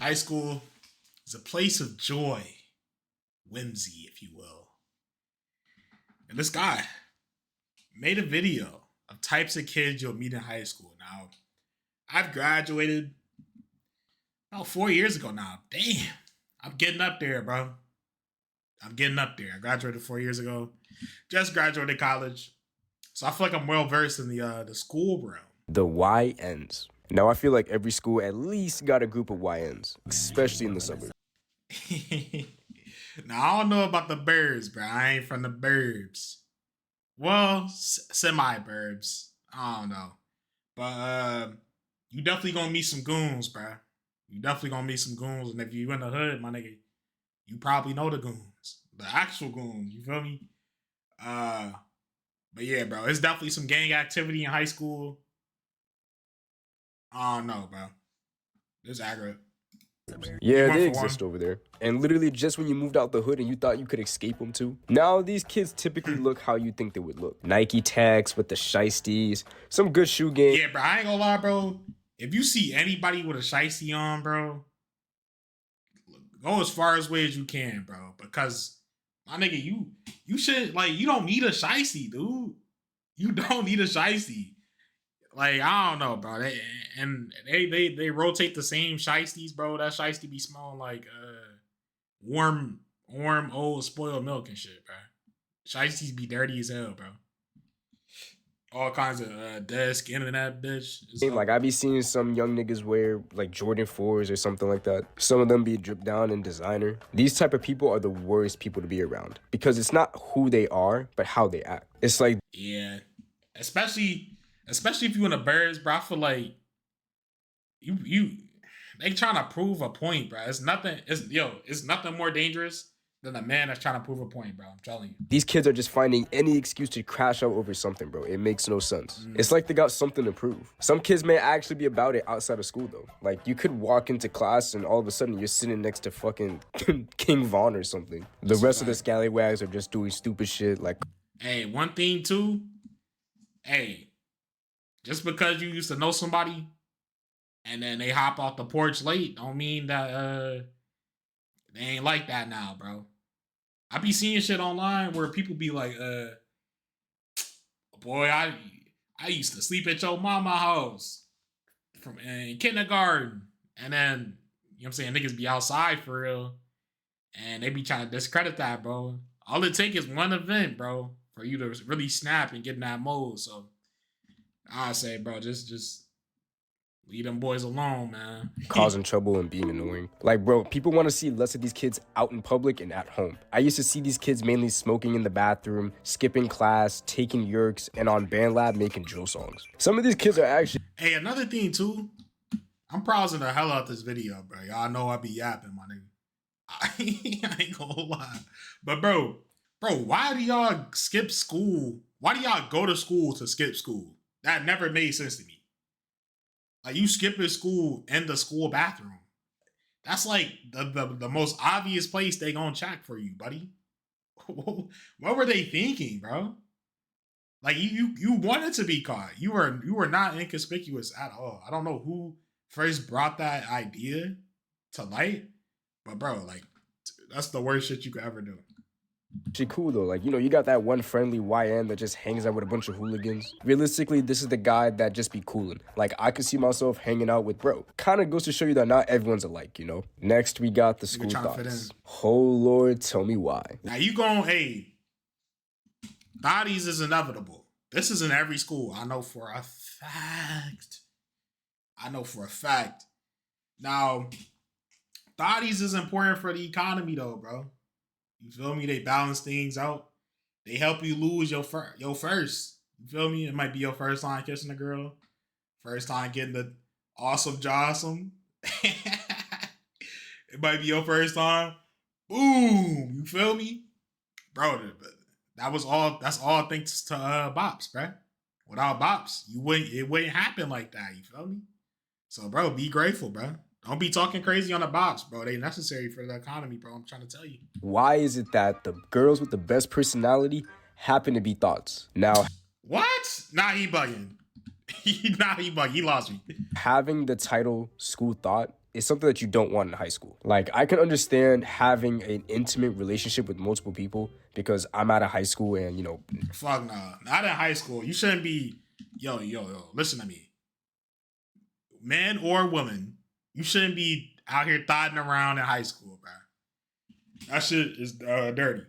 High school is a place of joy, whimsy, if you will. And this guy made a video of types of kids you'll meet in high school. Now, I've graduated about 4 years ago now. Damn, I'm getting up there, bro. I'm getting up there. I graduated 4 years ago. Just graduated college. So I feel like I'm well versed in the school realm. The YNs. Now I feel like every school at least got a group of YNs, especially in the suburbs. Now I don't know about the burbs, bro. I ain't from the burbs. Well, semi-burbs. I don't know. But you definitely gonna meet some goons, bro. You definitely gonna meet some goons. And if you in the hood, my nigga, you probably know the goons. The actual goons, you feel me? But yeah, bro, it's definitely some gang activity in high school. I don't know, bro. It's aggro. Yeah, they exist over there. And literally just when you moved out the hood and you thought you could escape them too. Now these kids typically look how you think they would look. Nike tags with the shiesties, some good shoe game. Yeah, bro, I ain't gonna lie, bro. If you see anybody with a shiesty on, bro, go as far away as you can, bro. Because my nigga, you should, like, you don't need a shiesty, dude. You don't need a shiesty. Like, I don't know, bro. They rotate the same shiesties, bro. That shiesty be smelling like warm old spoiled milk and shit, bro. Shiesties be dirty as hell, bro. All kinds of dead skin in that bitch. Like, I be seeing some young niggas wear like Jordan 4s or something like that. Some of them be dripped down in designer. These type of people are the worst people to be around because it's not who they are, but how they act. It's like, yeah, especially if you in the birds, bro. I feel like they trying to prove a point, bro. It's nothing more dangerous than a man that's trying to prove a point, bro. I'm telling you. These kids are just finding any excuse to crash out over something, bro. It makes no sense. It's like they got something to prove. Some kids may actually be about it outside of school, though. Like, you could walk into class and all of a sudden you're sitting next to fucking King Von or something. The rest of the scallywags are just doing stupid shit. Like, hey, one thing too. Hey, just because you used to know somebody and then they hop off the porch late don't mean that they ain't like that now, bro. I be seeing shit online where people be like, boy, I used to sleep at your mama house from in kindergarten. And then, you know what I'm saying, niggas be outside for real. And they be trying to discredit that, bro. All it takes is one event, bro, for you to really snap and get in that mode. So I say, bro, just leave them boys alone, man. Causing trouble and being annoying. Like, bro, people want to see less of these kids out in public and at home. I used to see these kids mainly smoking in the bathroom, skipping class, taking yerks, and on band lab making drill songs. Some of these kids are actually... Hey, another thing, too. I'm browsing the hell out this video, bro. Y'all know I be yapping, my nigga. I ain't gonna lie. But, bro, why do y'all skip school? Why do y'all go to school to skip school? That never made sense to me. Like, you skipping school in the school bathroom. That's like the most obvious place they gonna check for you, buddy. What were they thinking, bro? Like, you wanted to be caught. You were not inconspicuous at all. I don't know who first brought that idea to light, but bro, like, that's the worst shit you could ever do. Actually cool though. Like, you know, you got that one friendly YN that just hangs out with a bunch of hooligans. Realistically, this is the guy that just be coolin'. Like, I could see myself hanging out with bro. Kind of goes to show you that not everyone's alike, you know? Next, we got the school thoughts. Oh Lord, tell me why. Now you gon' hey, thotties is inevitable. This is in every school. I know for a fact. Now, thotties is important for the economy though, bro. You feel me? They balance things out. They help you lose your first. You feel me? It might be your first time kissing a girl. First time getting the awesome jawsome. It might be your first time. Boom. You feel me? Bro, that's all thanks to Bops, bro. Without Bops, it wouldn't happen like that. You feel me? So, bro, be grateful, bro. Don't be talking crazy on the Bops, bro. They necessary for the economy, bro. I'm trying to tell you. Why is it that the girls with the best personality happen to be thoughts? Now, what? Nah, he bugging. He bugging. He lost me. Having the title school thought is something that you don't want in high school. Like, I can understand having an intimate relationship with multiple people because I'm out of high school and, you know. Fuck nah. Not in high school. You shouldn't be, yo, listen to me. Man or woman, you shouldn't be out here thotting around in high school, bro. That shit is dirty.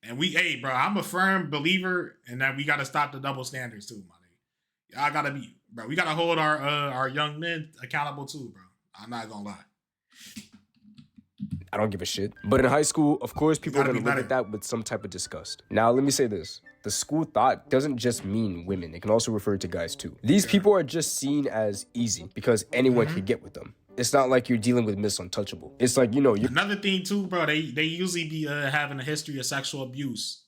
And bro, I'm a firm believer in that we gotta stop the double standards too, my nigga. Y'all gotta be, bro. We gotta hold our young men accountable too, bro. I'm not gonna lie. I don't give a shit. But in high school, of course, people are going to look at that with some type of disgust. Now, let me say this. The school thought doesn't just mean women. It can also refer to guys, too. These people are just seen as easy because anyone can get with them. It's not like you're dealing with Miss Untouchable. It's like, you know... Another thing, too, bro, they usually be having a history of sexual abuse.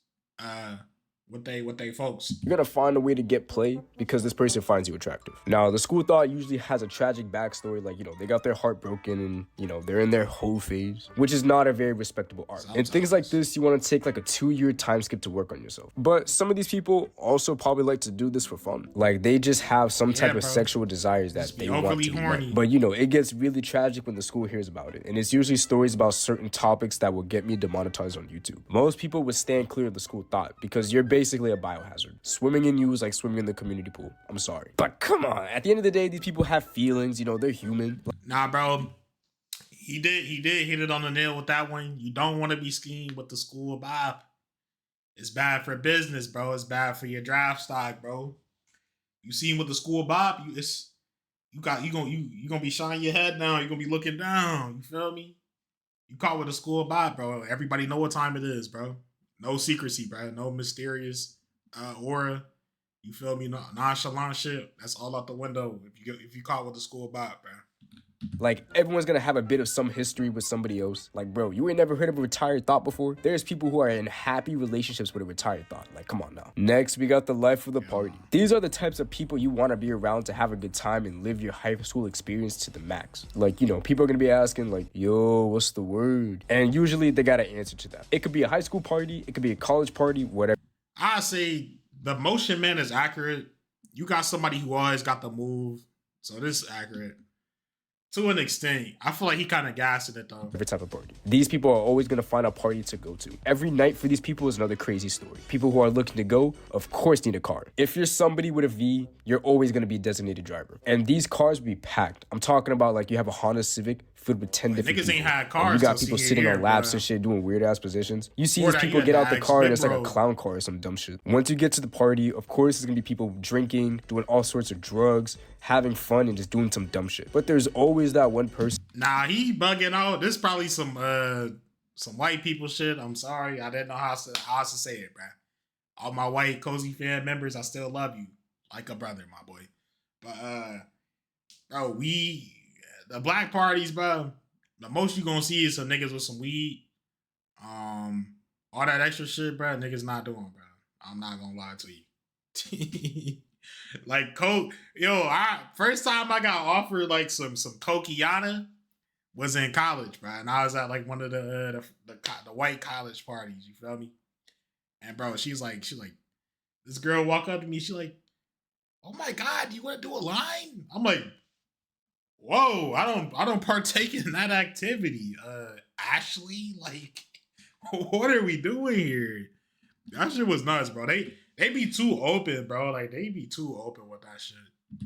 With they folks. You're gonna find a way to get play because this person finds you attractive. Now, the school thought usually has a tragic backstory, like, you know, they got their heart broken and, you know, they're in their hoe phase, which is not a very respectable art. And things like this, you want to take like a 2-year time skip to work on yourself. But some of these people also probably like to do this for fun. Like, they just have some type of sexual desires that they want to be met. But, you know, it gets really tragic when the school hears about it. And it's usually stories about certain topics that will get me demonetized on YouTube. Most people would stand clear of the school thought because you're basically a biohazard. Swimming in you is like swimming in the community pool. I'm sorry. But come on, at the end of the day, these people have feelings, you know, they're human. Nah, bro. He did hit it on the nail with that one. You don't want to be schemed with the school vibe. It's bad for business, bro. It's bad for your draft stock, bro. You seen with the school vibe, you gonna be shining your head down. You're gonna be looking down. You feel me? You caught with the school vibe, bro. Everybody know what time it is, bro. No secrecy, bro. No mysterious aura. You feel me? No, nonchalant shit. That's all out the window if you caught with the school vibe, bro. Like, everyone's gonna have a bit of some history with somebody else. Like, bro, you ain't never heard of a retired thought before? There's people who are in happy relationships with a retired thought. Like, come on now. Next, we got the life of the party. These are the types of people you want to be around to have a good time and live your high school experience to the max. Like, you know, people are gonna be asking, like, yo, what's the word? And usually they got an answer to that. It could be a high school party, it could be a college party, whatever. I say the motion man is accurate. You got somebody who always got the move, so this is accurate. To an extent, I feel like he kind of gassed it though. Every type of party. These people are always going to find a party to go to. Every night for these people is another crazy story. People who are looking to go, of course, need a car. If you're somebody with a V, you're always going to be a designated driver. And these cars will be packed. I'm talking about like you have a Honda Civic filled with 10 different niggas people. Ain't had cars. And you got people sitting on laps and shit doing weird ass positions. You see these people get out the car and it's like a clown car or some dumb shit. Once you get to the party, of course, there's going to be people drinking, doing all sorts of drugs, having fun and just doing some dumb shit. But there's always that one person. Nah, he bugging out. This probably some white people shit. I'm sorry. I didn't know how to say it, bro. All my white cozy fan members, I still love you. Like a brother, my boy. But bro, the black parties, bro, the most you gonna see is some niggas with some weed. All that extra shit, bro, niggas not doing, bro. I'm not gonna lie to you. Like coke, first time I got offered like some cokiana was in college, bro, and I was at like one of the white college parties. You feel me? And bro, she's like, this girl walk up to me, she like, oh my god, you want to do a line? I'm like, whoa, I don't partake in that activity. Ashley, like, what are we doing here? That shit was nuts, bro. They be too open, bro. Like, they be too open with that shit.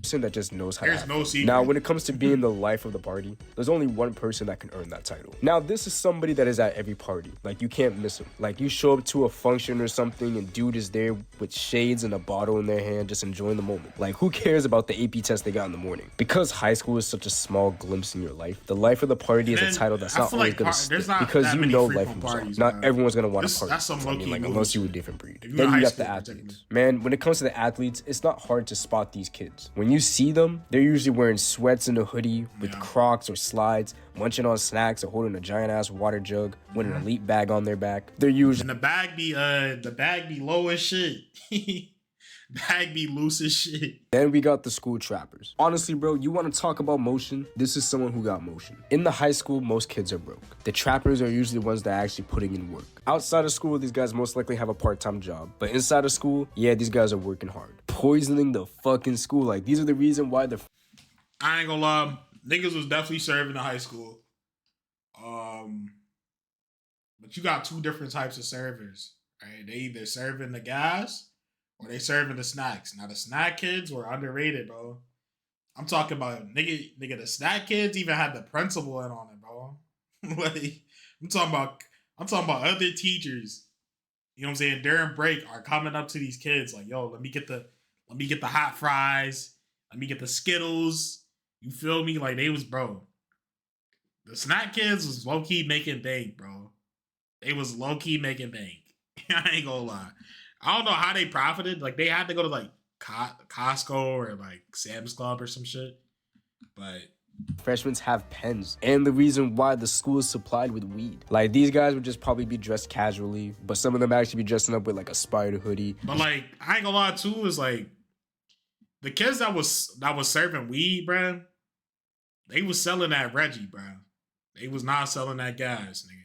Person that just knows how There's to no secret. Now, when it comes to being the life of the party, there's only one person that can earn that title. Now, this is somebody that is at every party. Like, you can't miss him. Like, you show up to a function or something and dude is there with shades and a bottle in their hand, just enjoying the moment. Like, who cares about the AP test they got in the morning? Because high school is such a small glimpse in your life, the life of the party is a title that's not always going to stick. Because you know life moves on. Not everyone's going to want to party. That's some low-key like, unless you're a different breed. Then you got the athletes. Man, when it comes to the athletes, it's not hard to spot these kids. When you see them, they're usually wearing sweats and a hoodie with Crocs or slides, munching on snacks or holding a giant ass water jug with an elite bag on their back. They're usually and the bag be low as shit. Bag be loose as shit. Then we got the school trappers. Honestly, bro, you want to talk about motion? This is someone who got motion. In the high school, most kids are broke. The trappers are usually the ones that are actually putting in work. Outside of school, these guys most likely have a part-time job. But inside of school, yeah, these guys are working hard. Poisoning the fucking school. Like, these are the reason why they're... I ain't gonna lie. niggas was definitely serving in high school. But you got two different types of servers, right? They either serving the gas or they serving the snacks. Now the snack kids were underrated, bro. I'm talking about nigga. The snack kids even had the principal in on it, bro. Like I'm talking about other teachers. You know what I'm saying? During break are coming up to these kids like, yo, let me get the hot fries. Let me get the Skittles. You feel me? Like they was, bro. The snack kids was low key making bank, bro. They was low key making bank. I ain't gonna lie. I don't know how they profited. Like they had to go to like Costco or like Sam's Club or some shit. But freshmen have pens, and the reason why the school is supplied with weed. Like these guys would just probably be dressed casually, but some of them actually be dressing up with like a spider hoodie. But like I ain't gonna lie too, is like the kids that was serving weed, bro. They was selling that Reggie, bro. They was not selling that gas, nigga.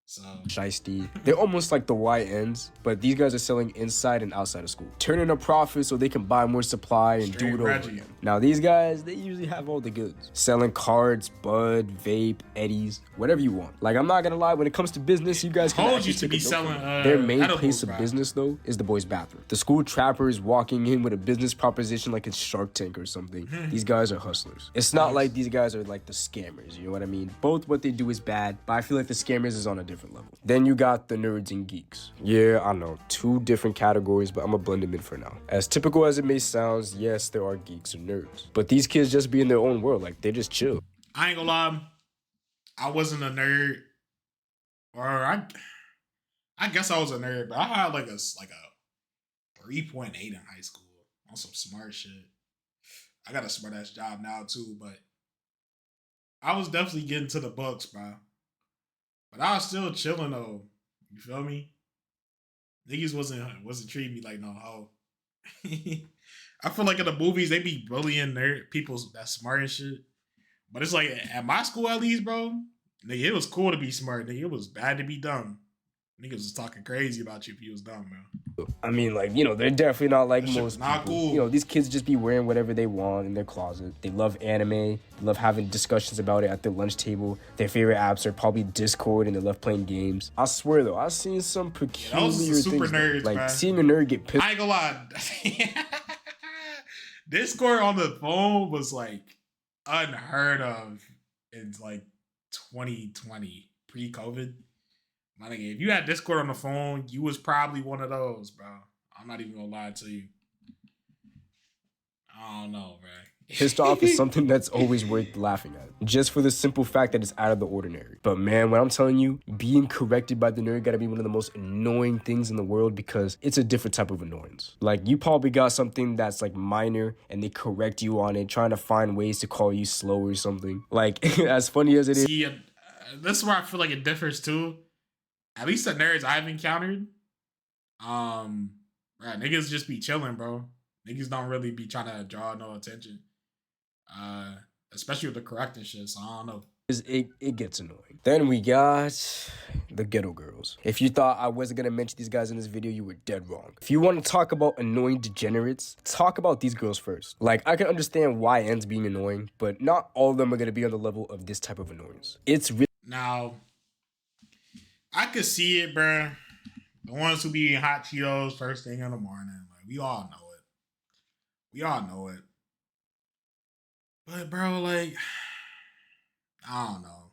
So Shiesty. They're almost like the YNs, but these guys are selling inside and outside of school, turning a profit so they can buy more supply and do it over again. Now these guys, they usually have all the goods, selling cards, bud, vape, eddies, whatever you want. Like I'm not gonna lie, when it comes to business, you guys can told you to be selling. Their main place of business though is the boys' bathroom. The school trapper is walking in with a business proposition like it's Shark Tank or something. These guys are hustlers. It's not like these guys are like the scammers. You know what I mean? Both what they do is bad, but I feel like the scammers is on a different level. Then you got the nerds and geeks. Yeah, I know, two different categories, but I'm gonna blend them in for now. As typical as it may sound, yes, there are geeks and nerds, but these kids just be in their own world, like they just chill. I ain't gonna lie, I wasn't a nerd, or I guess I was a nerd, but I had like a 3.8 in high school on some smart shit. I got a smart ass job now too, but I was definitely getting to the books, bro. But I was still chilling though. You feel me? Niggas wasn't treating me like no hoe. I feel like in the movies they be bullying nerd people that smart and shit. But it's like at my school at least, bro. Nigga, it was cool to be smart. Nigga, it was bad to be dumb. Niggas was talking crazy about you if you was dumb, bro. I mean, like, you know, they're definitely not like most not people. Cool. You know, these kids just be wearing whatever they want in their closet. They love anime. They love having discussions about it at their lunch table. Their favorite apps are probably Discord, and they love playing games. I swear, though, I've seen some peculiar super things. Nerds, like, man. seeing a nerd get pissed. I ain't gonna lie. Discord on the phone was, like, unheard of in, like, 2020, pre-COVID. My nigga, if you had Discord on the phone, you was probably one of those, bro. I'm not even gonna lie to you. I don't know, bro. Pissed off is something that's always worth laughing at, just for the simple fact that it's out of the ordinary. But man, when I'm telling you, being corrected by the nerd gotta be one of the most annoying things in the world, because it's a different type of annoyance. Like, you probably got something that's like minor and they correct you on it, trying to find ways to call you slow or something. Like, as funny as it is. See, this is where I feel like it differs too. At least the nerds I've encountered, right, niggas just be chilling, bro. Niggas don't really be trying to draw no attention. Especially with the correcting shit, so I don't know. It gets annoying. Then we got the Ghetto girls. If you thought I wasn't gonna mention these guys in this video, you were dead wrong. If you want to talk about annoying degenerates, talk about these girls first. Like, I can understand YNs being annoying, but not all of them are gonna be on the level of this type of annoyance. It's really now. I could see it, bro. The ones who be eating hot Cheetos first thing in the morning. Like, we all know it. We all know it. But, bro, like, I don't know.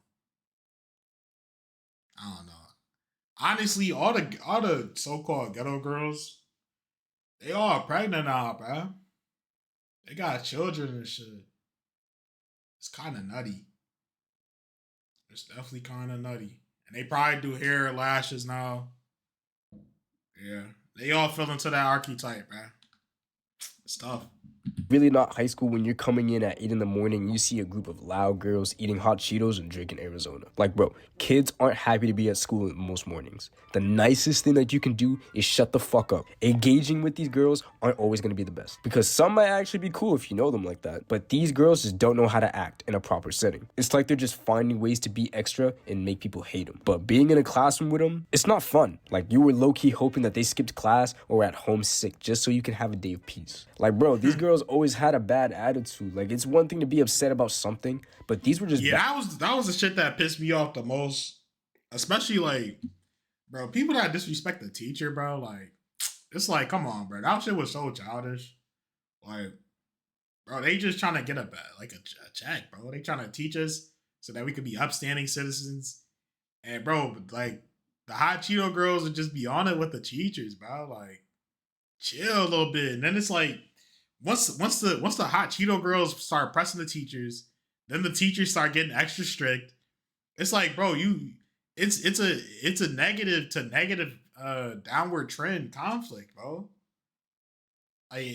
Honestly, all the so-called ghetto girls, they all pregnant now, bro. They got children and shit. It's kind of nutty. It's definitely kind of nutty. And they probably do hair or lashes now. Yeah. They all fell into that archetype, man. It's tough. Really not high school when you're coming in at 8 in the morning and you see a group of loud girls eating hot Cheetos and drinking Arizona. Like, bro, kids aren't happy to be at school most mornings. The nicest thing that you can do is shut the fuck up. Engaging with these girls aren't always going to be the best, because some might actually be cool if you know them like that, but these girls just don't know how to act in a proper setting. It's like they're just finding ways to be extra and make people hate them. But being in a classroom with them, it's not fun. Like, you were low-key hoping that they skipped class or were at home sick just so you can have a day of peace. Like, bro, these girls girls always had a bad attitude. Like, it's one thing to be upset about something, but these were just that was the shit that pissed me off the most. Especially like, bro, people that disrespect the teacher, bro. Like, it's like, come on, bro. That shit was so childish. Like, bro, they just trying to get a check, bro. They trying to teach us so that we could be upstanding citizens. And bro, like the hot Cheeto girls would just be on it with the teachers, bro. Like, chill a little bit. And then it's like, once the hot Cheeto girls start pressing the teachers, then the teachers start getting extra strict. It's like, bro, it's a negative to negative downward trend conflict, bro. Like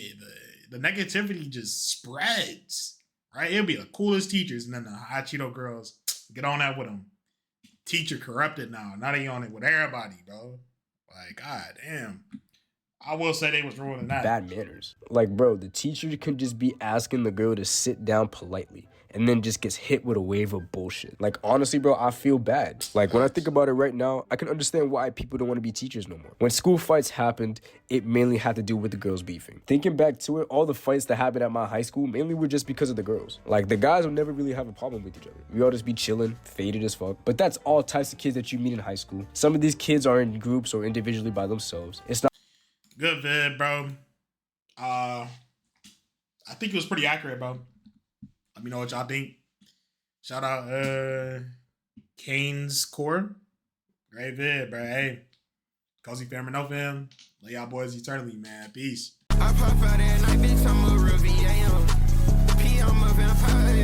the negativity just spreads, right? It'll be the coolest teachers, and then the hot Cheeto girls get on that with them. Teacher corrupted now. Now they on it with everybody, bro. Like, god damn. I will say they was ruining that. Bad manners. Like, bro, the teacher could just be asking the girl to sit down politely and then just gets hit with a wave of bullshit. Like, honestly, bro, I feel bad. Like, when I think about it right now, I can understand why people don't want to be teachers no more. When school fights happened, it mainly had to do with the girls beefing. Thinking back to it, all the fights that happened at my high school mainly were just because of the girls. Like, the guys would never really have a problem with each other. We all just be chilling, faded as fuck. But that's all types of kids that you meet in high school. Some of these kids are in groups or individually by themselves. It's not good vid, bro. I think it was pretty accurate, bro. Let me know what y'all think. Shout out Kane's Core. Great vid, bro. Hey, Cozy fam or no fam. Lay y'all boys eternally, man. Peace. I pop out at night, bitch, I'm a real VAM. P, I'm a vampire.